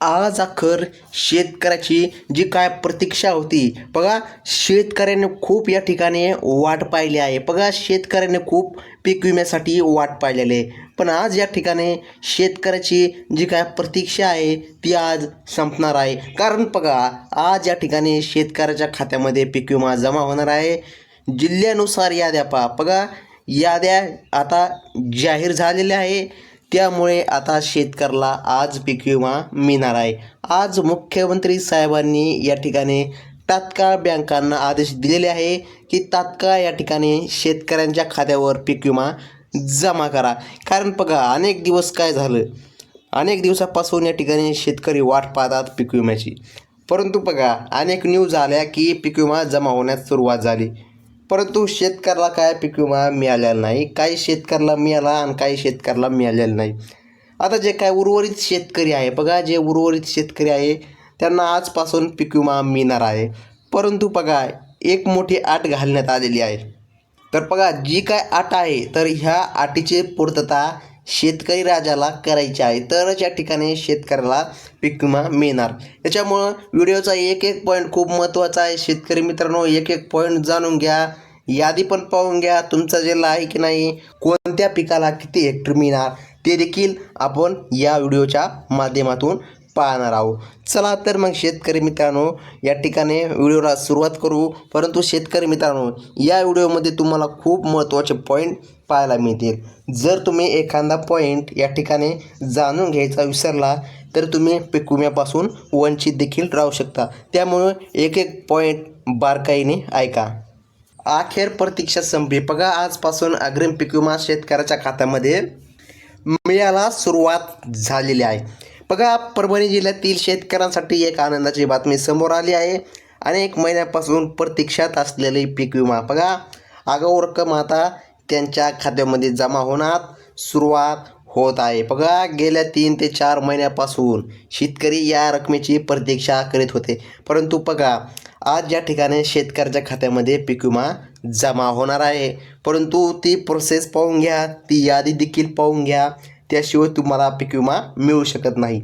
आज अखेर शेतकऱ्याची जी काय प्रतीक्षा होती बघा, शेतकऱ्याने खूप या ठिकाणी वाट पाहिली आहे. बघा, शेतकऱ्याने खूप पीक विम्यासाठी वाट पाहिलेली आहे. पण आज या ठिकाणी शेतकऱ्याची जी काय प्रतीक्षा आहे ती आज संपणार आहे. कारण बघा, आज या ठिकाणी शेतकऱ्याच्या खात्यामध्ये पीक विमा जमा होणार आहे. जिल्ह्यानुसार याद्या पहा. बघा, याद्या आता जाहीर झालेल्या आहे. त्यामुळे आता शेतकऱ्याला आज पीक विमा मिळणार आहे. आज मुख्यमंत्री साहेबांनी या ठिकाणी तात्काळ बँकांना आदेश दिलेले आहे की तात्काळ या ठिकाणी शेतकऱ्यांच्या खात्यावर पीक विमा जमा करा. कारण बघा, अनेक दिवस काय झालं, अनेक दिवसापासून या ठिकाणी शेतकरी वाट पाहतात पीक विम्याची. परंतु बघा, अनेक न्यूज आल्या की पीक विमा जमा होण्यास सुरुवात झाली. परंतु शेतकऱ्याला काय पीक विमा मिळालेला नाही. काही शेतकऱ्याला मिळाला आणि काही शेतकऱ्याला मिळालेला नाही. आता जे काय उर्वरित शेतकरी आहे बघा, जे उर्वरित शेतकरी आहे त्यांना आजपासून पीक विमा मिळणार आहे. परंतु बघा, एक मोठी अट घालण्यात आलेली आहे. तर बघा, जी काय अट आहे तर ह्या अटीची पूर्तता शेतकरी राजाला करायची आहे, तरच या ठिकाणी शेतकऱ्याला पीक विमा मिळणार. त्याच्यामुळं व्हिडिओचा एक एक पॉईंट खूप महत्त्वाचा आहे. शेतकरी मित्रांनो, एक एक पॉईंट जाणून घ्या, यादी पण पाहून घ्या. तुमचा जिल्हा आहे की नाही, कोणत्या पिकाला किती हेक्टर मिळणार ते देखील आपण या व्हिडिओच्या माध्यमातून पाहणार आहोत. चला तर मग शेतकरी मित्रांनो, या ठिकाणी व्हिडिओला सुरुवात करू. परंतु शेतकरी मित्रांनो, या व्हिडिओमध्ये तुम्हाला खूप महत्त्वाचे पॉईंट पाहायला मिळतील. जर तुम्ही एखादा पॉईंट या ठिकाणी जाणून घ्यायचा विसरला तर तुम्ही पीक विम्यापासून वंचित देखील राहू शकता. त्यामुळं एक एक पॉईंट बारकाईने ऐका. अखेर प्रतीक्षा संपली. बघा, आजपासून अग्रिम पीक विमा शेतकऱ्याच्या खात्यामध्ये मिळायला सुरुवात झालेली आहे. बघा, परभणी जिल्ह्यातील शेतकऱ्यांसाठी एक आनंदाची बातमी समोर आली आहे. अनेक महिन्यापासून प्रतीक्षात असलेले पीक विमा बघा, आगाऊ रक्कम आता त्यांच्या खात्यामध्ये जमा होण्यास सुरुवात होत आहे. बघा, गेल्या 3 ते 4 महिन्यापासून शेतकरी या रकमेची प्रतीक्षा करीत होते. परंतु बघा, आज या ठिकाणी शेतकऱ्याच्या खात्यामध्ये पीक विमा जमा होणार आहे. परंतु ती प्रोसेस पाहून घ्या, ती यादी देखील पाहून घ्या, त्याशिवाय तुम्हाला पीक विमा मिळू शकत नाही.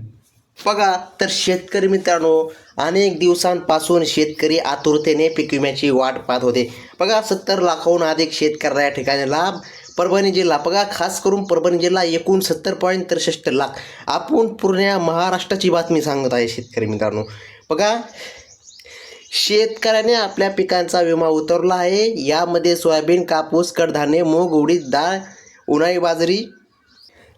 बघा, तर शेतकरी मित्रांनो, अनेक दिवसांपासून शेतकरी आतुरतेने पीक विम्याची वाट पाहत होते. बघा, 70 लाखाहून अधिक शेतकऱ्यांना या ठिकाणी लाभ. परभणी जिल्हा बघा, खास करून परभणी जिल्हा एकूण 70.63 लाख. आपण पूर्ण महाराष्ट्राची बातमी सांगत आहे शेतकरी मित्रांनो. बघा, शेतकऱ्याने आपल्या पिकांचा विमा उतरवला आहे. यामध्ये सोयाबीन, कापूस, कडधान्य, मूग, उडीद डाळ, उन्हाळी बाजरी,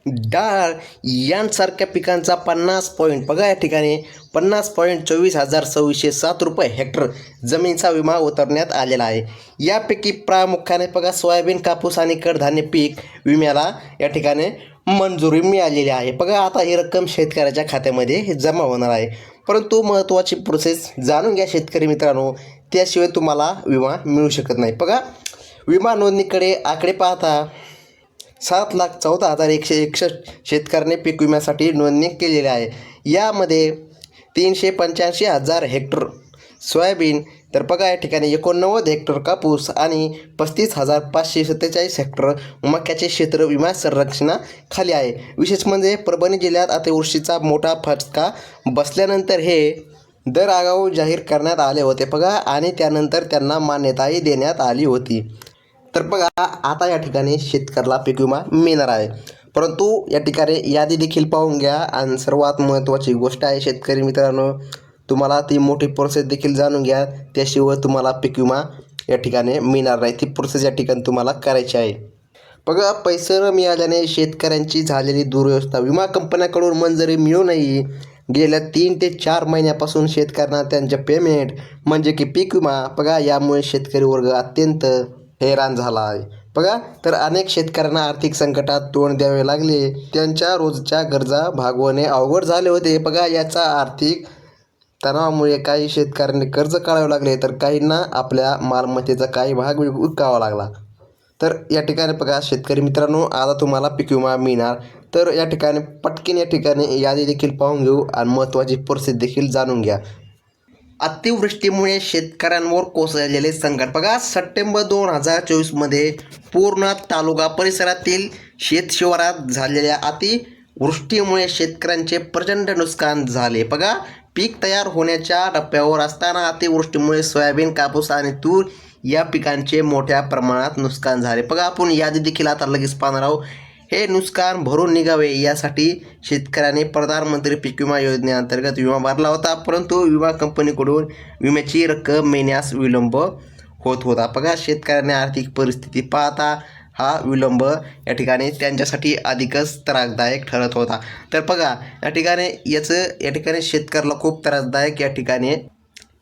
डाळ यांसारख्या पिकांचा 50 पॉईंट बघा, या ठिकाणी 50,24,607 रुपये हेक्टर जमिनीचा विमा उतरण्यात आलेला आहे. यापैकी प्रामुख्याने बघा, सोयाबीन, कापूस आणि कडधान्य पीक विम्याला या ठिकाणी मंजुरी मिळालेली आहे. बघा, आता ही रक्कम शेतकऱ्याच्या खात्यामध्ये जमा होणार आहे. परंतु महत्त्वाची प्रोसेस जाणून घ्या शेतकरी मित्रांनो, त्याशिवाय तुम्हाला विमा मिळू शकत नाही. बघा, विमा नोंदणीकडे आकडे पाहता 7,14,161 शेतकऱ्यांनी पीक विम्यासाठी नोंदणी केलेली आहे. यामध्ये 385,000 हेक्टर सोयाबीन, तर बघा या ठिकाणी 89 हेक्टर कापूस आणि 35,547 हेक्टर मक्याचे क्षेत्र विमा संरक्षणाखाली आहे. विशेष म्हणजे परभणी जिल्ह्यात अतिवृष्टीचा मोठा फटका बसल्यानंतर हे दर आगाऊ जाहीर करण्यात आले होते बघा, आणि त्यानंतर त्यांना मान्यताही देण्यात आली होती. तर बघा, आता या ठिकाणी शेतकऱ्याला पीक विमा मिळणार आहे. परंतु या ठिकाणी यादी देखील पाहून घ्या. आणि सर्वात महत्त्वाची गोष्ट आहे शेतकरी मित्रांनो, तुम्हाला ती मोठी प्रोसेस देखील जाणून घ्या, त्याशिवाय तुम्हाला पीक विमा या ठिकाणी मिळणार नाही. ती प्रोसेस या ठिकाणी तुम्हाला करायची आहे. बघा, पैसे न मिळाल्याने शेतकऱ्यांची झालेली दुर्व्यवस्था. विमा कंपन्याकडून मंजुरी मिळूनही गेल्या 3 ते 4 महिन्यापासून शेतकऱ्यांना त्यांचे पेमेंट म्हणजे की पीक विमा बघा, यामुळे शेतकरी वर्ग अत्यंत हैराण झाला आहे. बघा, तर अनेक शेतकऱ्यांना आर्थिक संकटात तोंड द्यावे लागले. त्यांच्या रोजच्या गरजा भागवणे अवघड झाले होते. बघा, याचा आर्थिक तणावामुळे काही शेतकऱ्यांनी कर्ज काढावे लागले, तर काहींना आपल्या मालमत्तेचा काही भाग विकावा लागला. तर या ठिकाणी बघा शेतकरी मित्रांनो, आता तुम्हाला पीक विमा मिळणार. तर या ठिकाणी पटकन या ठिकाणी यादी देखील पाहून घेऊ आणि महत्त्वाची प्रोसेस देखील जाणून घ्या. अतिवृष्टीमुळे शेतकऱ्यांवर कोसळलेले संकट. बघा, सप्टेंबर 2024 मध्ये पूर्ण तालुका परिसरातील शेतशिवारात झालेल्या वृष्टीमुळे शेतकऱ्यांचे प्रचंड नुकसान झाले. बघा, पीक तयार होण्याच्या टप्प्यावर असताना अतिवृष्टीमुळे सोयाबीन, कापूस आणि तूर या पिकांचे मोठ्या प्रमाणात नुकसान झाले. बघा, आपण यादी देखील आता लगेच पाहणार आहोत. हे नुकसान भरून निघावे यासाठी शेतकऱ्यांनी प्रधानमंत्री पीक विमा योजनेअंतर्गत विमा भरला होता, परंतु विमा कंपनीकडून विम्याची रक्कम मिळण्यास विलंब होत होता. बघा, शेतकऱ्यांनी आर्थिक परिस्थिती पाहता हा विलंब या ठिकाणी त्यांच्यासाठी अधिकच त्रासदायक ठरत होता. तर बघा, या ठिकाणी शेतकऱ्याला खूप त्रासदायक या ठिकाणी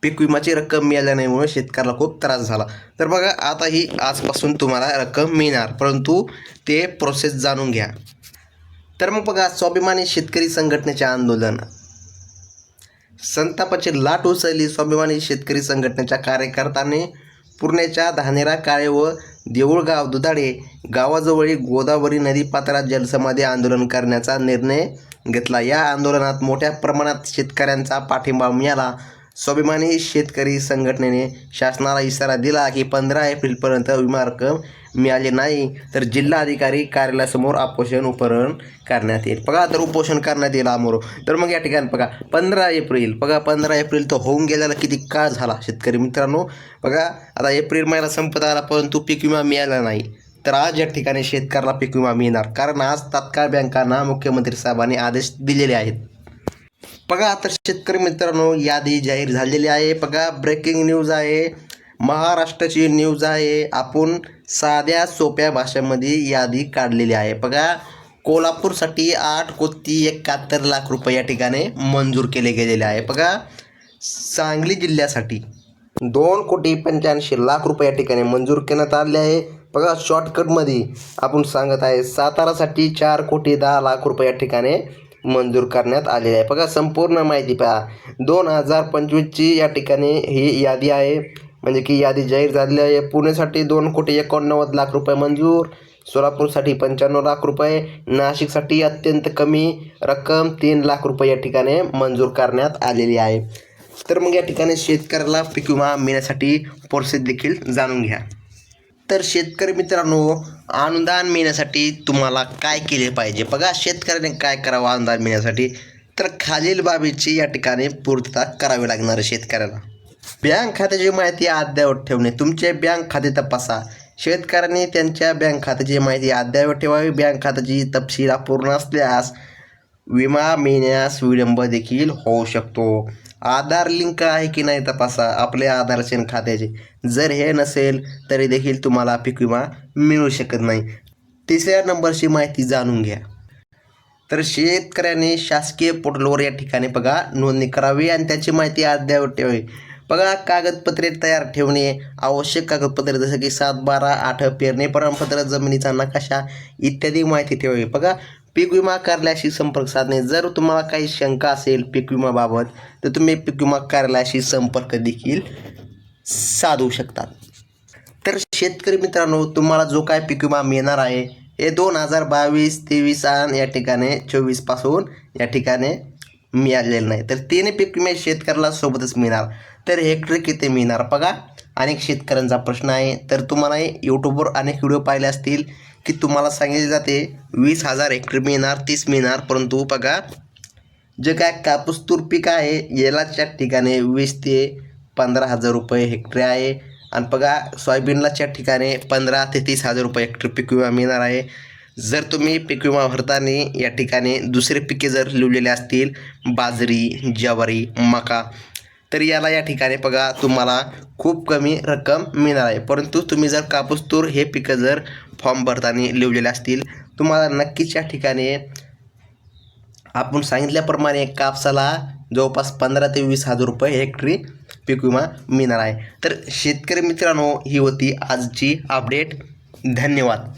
पीक विमाची रक्कम मिळाल्या नाहीमुळे शेतकऱ्याला खूप त्रास झाला. तर बघा, आता ही आजपासून तुम्हाला रक्कम मिळणार, परंतु ते प्रोसेस जाणून घ्या. तर मग बघा, स्वाभिमानी शेतकरी संघटनेचे आंदोलन, संतापाची लाट उसळली. स्वाभिमानी शेतकरी संघटनेच्या कार्यकर्त्यांनी पुण्याच्या धानेरा, काळे व देऊळगाव दुधाळे गावाजवळील गोदावरी नदीपात्रात जलसमाधी आंदोलन करण्याचा निर्णय घेतला. या आंदोलनात मोठ्या प्रमाणात शेतकऱ्यांचा पाठिंबा मिळाला. स्वाभिमानी शेतकरी संघटनेने शासनाला इशारा दिला की 15 एप्रिलपर्यंत विमा रक्कम मिळाली नाही तर जिल्हाधिकारी कार्यालयासमोर उपोषण करण्यात येईल. बघा, तर उपोषण करण्यात येईल आमोर. तर मग या ठिकाणी बघा 15 एप्रिल, बघा 15 एप्रिल तर होऊन गेल्याला किती काळ झाला शेतकरी मित्रांनो. बघा, आता एप्रिल महिना संपत आला परंतु पीक विमा मिळाला नाही. तर आज या ठिकाणी शेतकऱ्याला पीक विमा मिळणार, कारण आज तात्काळ बँकांना मुख्यमंत्री साहेबांनी आदेश दिलेले आहेत. बघा, तर शेतकरी मित्रांनो, यादी जाहीर झालेली आहे. बघा, ब्रेकिंग न्यूज आहे, महाराष्ट्राची न्यूज आहे. आपण साध्या सोप्या भाषेमध्ये यादी काढलेली आहे. बघा, कोल्हापूरसाठी 8,71,00,000 रुपये या ठिकाणी मंजूर केले गेलेले आहे. बघा, सांगली जिल्ह्यासाठी 2,85,00,000 रुपये या ठिकाणी मंजूर करण्यात आले आहे. बघा, शॉर्टकटमध्ये आपण सांगत आहे, सातारासाठी 4,10,00,000 रुपये या ठिकाणी मंजूर करण्यात आलेले आहे. बघा, संपूर्ण माहिती पहा. 2025ची या ठिकाणी ही यादी आहे, म्हणजे की यादी जाहीर झालेली आहे. पुण्यासाठी 2,89,00,000 रुपये मंजूर, सोलापूरसाठी 95,00,000 रुपये, नाशिकसाठी अत्यंत कमी रक्कम 3,00,000 रुपये या ठिकाणी मंजूर करण्यात आलेली आहे. तर मग या ठिकाणी शेतकऱ्याला पीक विमा मिळण्यासाठी प्रोसेस देखील जाणून घ्या. तर शेतकरी मित्रांनो, अनुदान मिळण्यासाठी तुम्हाला काय केले पाहिजे? बघा, शेतकऱ्याने काय करावं अनुदान मिळण्यासाठी? तर खालील बाबीची या ठिकाणी पूर्तता करावी लागणार आहे शेतकऱ्याला. बँक खात्याची माहिती अद्ययावत ठेवणे, तुमचे बँक खाते तपासा. शेतकऱ्यांनी त्यांच्या बँक खात्याची माहिती अद्ययावत ठेवावी. बँक खात्याची तपशील अपूर्ण असल्यास विमा मिळण्यास विलंब देखील होऊ शकतो. आधार लिंक आहे की नाही तपासा, आपले आधार असेल खात्याचे. जर हे नसेल तरी देखील तुम्हाला पीक विमा मिळू शकत नाही. तिसऱ्या नंबरची माहिती जाणून घ्या. तर शेतकऱ्याने शासकीय पोर्टलवर या ठिकाणी बघा नोंदणी करावी आणि त्याची माहिती अद्ययावत ठेवावी. बघा, कागदपत्रे तयार ठेवणे, आवश्यक कागदपत्रे जसं की 7/12, 8 पेरणी प्रमाणपत्र, जमिनीचा नकाशा इत्यादी माहिती ठेवावी. बघा, पीक विमा कार्यालयाशी संपर्क साधणे, जर तुम्हाला काही शंका असेल पीक विमाबाबत तर तुम्ही पीक विमा कार्यालयाशी संपर्क देखील साधू शकतात. तर शेतकरी मित्रांनो, तुम्हाला जो काय पीक विमा मिळणार आहे हे 2022, 23 आणि या ठिकाणी 24 पासून या ठिकाणी मिळालेलं नाही. तर 3 पीक विमे शेतकऱ्याला सोबतच मिळणार. तर हेक्टरी किती मिळणार? बघा, अनेक शेतकऱ्यांचा प्रश्न आहे. तर तुम्हाला यूट्यूबवर अनेक व्हिडिओ पाहिले असतील की तुम्हाला सांगितले जाते 20,000 हेक्टरी मिळणार, 30 मिळणार, परंतु बघा, जे काय कापूस तूर पीक आहे यालाच्या ठिकाणी 20 ते 15,000 रुपये हेक्टरी आहे. आणि बघा, सोयाबीनलाच्या ठिकाणी 15 ते 30,000 रुपये हेक्टरी पीक विमा मिळणार आहे. जर तुम्ही पीक विमा भरताना या ठिकाणी दुसरे पिके जर लिहिलेले असतील, बाजरी, ज्वारी, मका, तर याला या ठिकाणी बघा तुम्हाला खूप कमी रक्कम मिळणार आहे. परंतु तुम्ही जर कापूस तूर हे पिकं जर फॉर्म भरताना लिहिलेले असतील, तुम्हाला नक्कीच या ठिकाणी आपण सांगितल्याप्रमाणे कापसाला जवळपास 15 ते 20,000 रुपये हेक्टरी पीक विमा मिळणार आहे. तर शेतकरी मित्रांनो, ही होती आजची अपडेट. धन्यवाद.